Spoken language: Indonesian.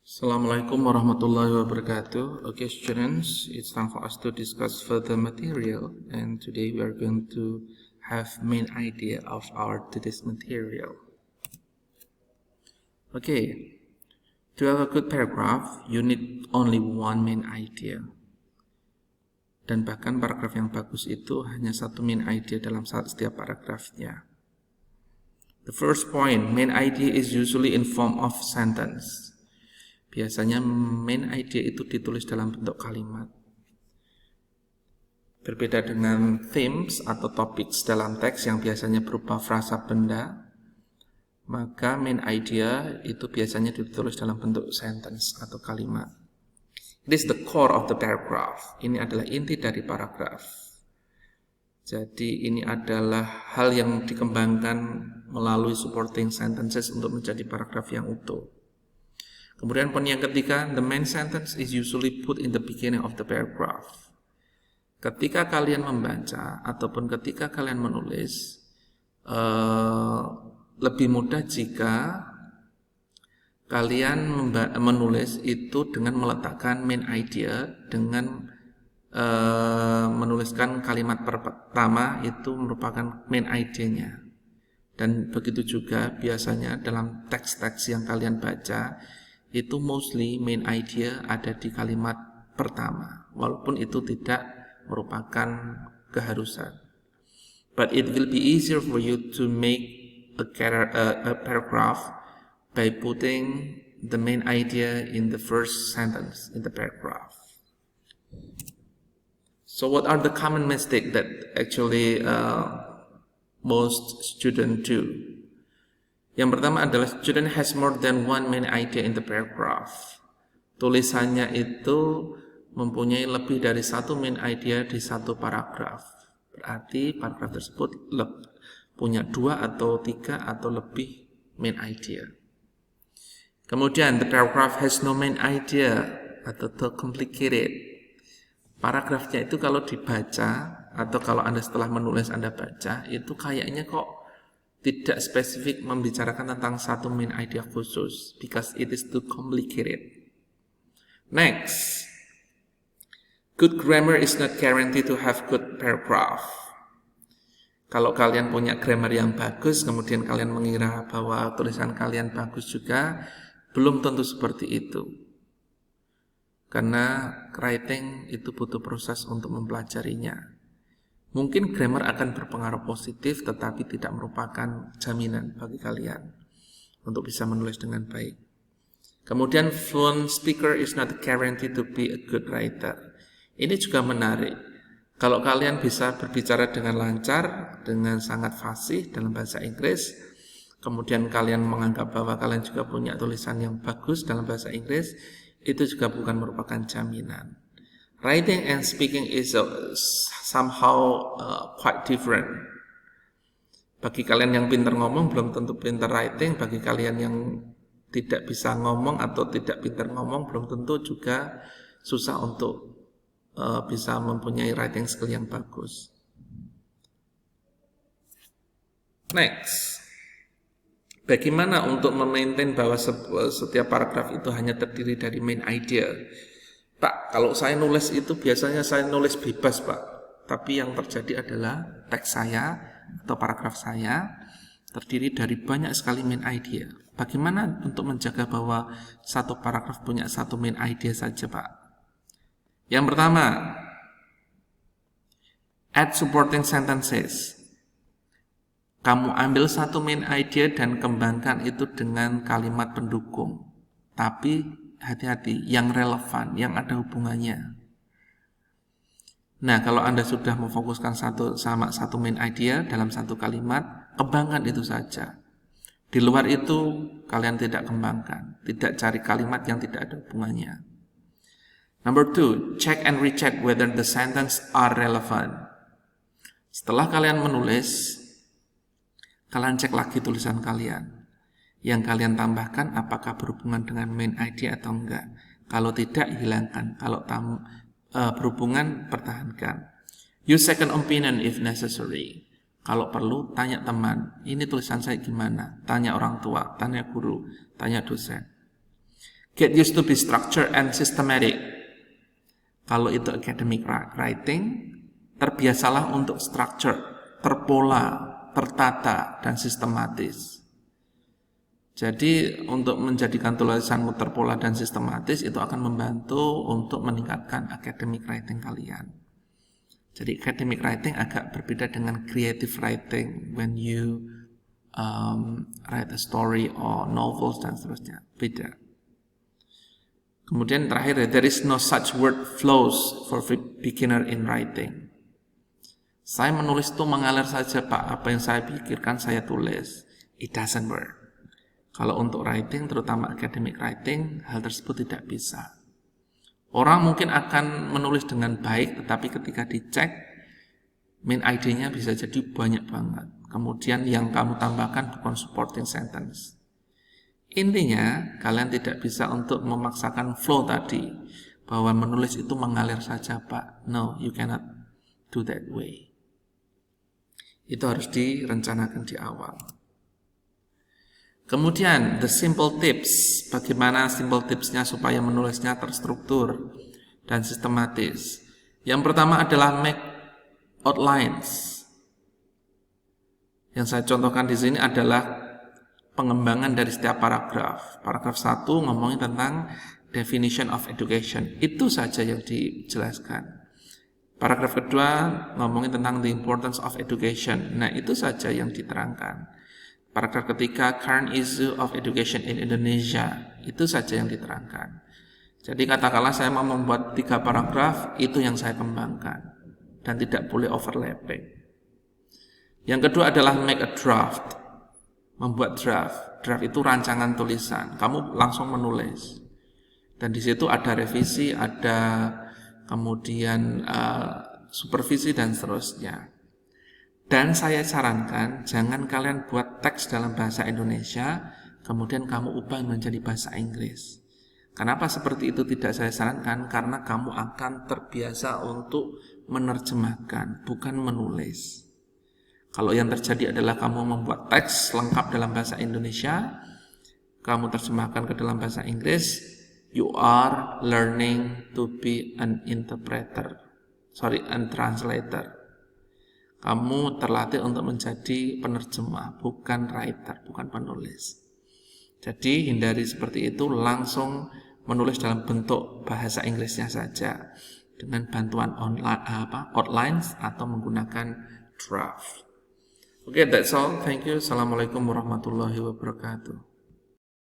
Assalamualaikum warahmatullahi wabarakatuh. Okay, students, it's time for us to discuss further material, and today we are going to have main idea of our today's material. Okay, to have a good paragraph, you need only one main idea. Dan bahkan paragraf yang bagus itu hanya satu main idea dalam setiap paragrafnya. The first point, main idea is usually in form of sentence. Biasanya main idea itu ditulis dalam bentuk kalimat. Berbeda dengan themes atau topics dalam teks yang biasanya berupa frasa benda, maka main idea itu biasanya ditulis dalam bentuk sentence atau kalimat. It is the core of the paragraph. Ini adalah inti dari paragraf. Jadi ini adalah hal yang dikembangkan melalui supporting sentences untuk menjadi paragraf yang utuh. Kemudian poin yang ketiga, the main sentence is usually put in the beginning of the paragraph. Ketika kalian membaca ataupun ketika kalian menulis, lebih mudah jika kalian menulis itu dengan meletakkan main idea, dengan menuliskan kalimat pertama itu merupakan main idea-nya. Dan begitu juga biasanya dalam teks-teks yang kalian baca, itu mostly main idea ada di kalimat pertama, walaupun itu tidak merupakan keharusan. But it will be easier for you to make a paragraph by putting the main idea in the first sentence in the paragraph. So what are the common mistakes that actually most students do? Yang pertama adalah student has more than one main idea in the paragraph. Tulisannya itu mempunyai lebih dari satu main idea di satu paragraf. Berarti paragraf tersebut punya 2 atau 3 atau lebih main idea. Kemudian the paragraph has no main idea atau too complicated. Paragrafnya itu kalau dibaca atau kalau Anda setelah menulis Anda baca, itu kayaknya kok tidak spesifik membicarakan tentang satu main idea khusus, because it is too complicated. Next, good grammar is not guaranteed to have good paragraph. Kalau kalian punya grammar yang bagus, kemudian kalian mengira bahwa tulisan kalian bagus juga, belum tentu seperti itu. Karena writing itu butuh proses untuk mempelajarinya. Mungkin grammar akan berpengaruh positif, tetapi tidak merupakan jaminan bagi kalian untuk bisa menulis dengan baik. Kemudian fluent speaker is not guaranteed to be a good writer. Ini juga menarik. Kalau kalian bisa berbicara dengan lancar, dengan sangat fasih dalam bahasa Inggris, kemudian kalian menganggap bahwa kalian juga punya tulisan yang bagus dalam bahasa Inggris, itu juga bukan merupakan jaminan. Writing and speaking is somehow quite different. Bagi kalian yang pintar ngomong belum tentu pintar writing. Bagi kalian yang tidak bisa ngomong atau tidak pintar ngomong belum tentu juga susah untuk bisa mempunyai writing skill yang bagus. Next, bagaimana untuk memaintain bahwa setiap paragraf itu hanya terdiri dari main idea? Pak, kalau saya nulis itu biasanya saya nulis bebas, Pak. Tapi yang terjadi adalah teks saya atau paragraf saya terdiri dari banyak sekali main idea. Bagaimana untuk menjaga bahwa satu paragraf punya satu main idea saja, Pak? Yang pertama, add supporting sentences. Kamu ambil satu main idea dan kembangkan itu dengan kalimat pendukung. Tapi hati-hati, yang relevan, yang ada hubungannya. Nah, kalau Anda sudah memfokuskan satu main idea dalam satu kalimat, kembangkan itu saja. Di luar itu, kalian tidak kembangkan, tidak cari kalimat yang tidak ada hubungannya. Number 2, check and recheck whether the sentence are relevant. Setelah kalian menulis, kalian cek lagi tulisan kalian. Yang kalian tambahkan apakah berhubungan dengan main idea atau enggak. Kalau tidak, hilangkan. Kalau berhubungan, pertahankan. Use second opinion if necessary. Kalau perlu, tanya teman. Ini tulisan saya gimana? Tanya orang tua, tanya guru, tanya dosen. Get used to be structured and systematic. Kalau itu academic writing, terbiasalah untuk structure, terpola, tertata, dan sistematis. Jadi untuk menjadikan tulisanmu terpola dan sistematis itu akan membantu untuk meningkatkan academic writing kalian. Jadi academic writing agak berbeda dengan creative writing when you write a story or novels dan seterusnya, beda. Kemudian terakhir, there is no such word flows for beginner in writing. Saya menulis itu mengalir saja Pak, apa yang saya pikirkan saya tulis. It doesn't work. Kalau untuk writing, terutama academic writing, hal tersebut tidak bisa. Orang mungkin akan menulis dengan baik, tetapi ketika dicek, main idenya bisa jadi banyak banget. Kemudian yang kamu tambahkan bukan supporting sentence. Intinya, kalian tidak bisa untuk memaksakan flow tadi, bahwa menulis itu mengalir saja Pak. No, you cannot do that way. Itu harus direncanakan di awal. Kemudian, the simple tips. Bagaimana simple tipsnya supaya menulisnya terstruktur dan sistematis. Yang pertama adalah make outlines. Yang saya contohkan di sini adalah pengembangan dari setiap paragraf. Paragraf 1 ngomongin tentang definition of education. Itu saja yang dijelaskan. Paragraf kedua ngomongin tentang the importance of education. Nah, itu saja yang diterangkan. Paragraf ketiga, current issue of education in Indonesia. Itu saja yang diterangkan. Jadi katakanlah saya mau membuat 3 paragraf, itu yang saya kembangkan. Dan tidak boleh overlapping. Yang kedua adalah make a draft. Membuat draft. Draft itu rancangan tulisan. Kamu langsung menulis. Dan di situ ada revisi, ada kemudian supervisi dan seterusnya. Dan saya sarankan jangan kalian buat teks dalam bahasa Indonesia kemudian kamu ubah menjadi bahasa Inggris. Kenapa seperti itu tidak saya sarankan? Karena kamu akan terbiasa untuk menerjemahkan, bukan menulis. Kalau yang terjadi adalah kamu membuat teks lengkap dalam bahasa Indonesia, kamu terjemahkan ke dalam bahasa Inggris, you are learning to be an translator. Kamu terlatih untuk menjadi penerjemah, bukan writer, bukan penulis. Jadi hindari seperti itu, langsung menulis dalam bentuk bahasa Inggrisnya saja dengan bantuan outlines atau menggunakan draft. Okay, that's all. Thank you. Assalamualaikum warahmatullahi wabarakatuh.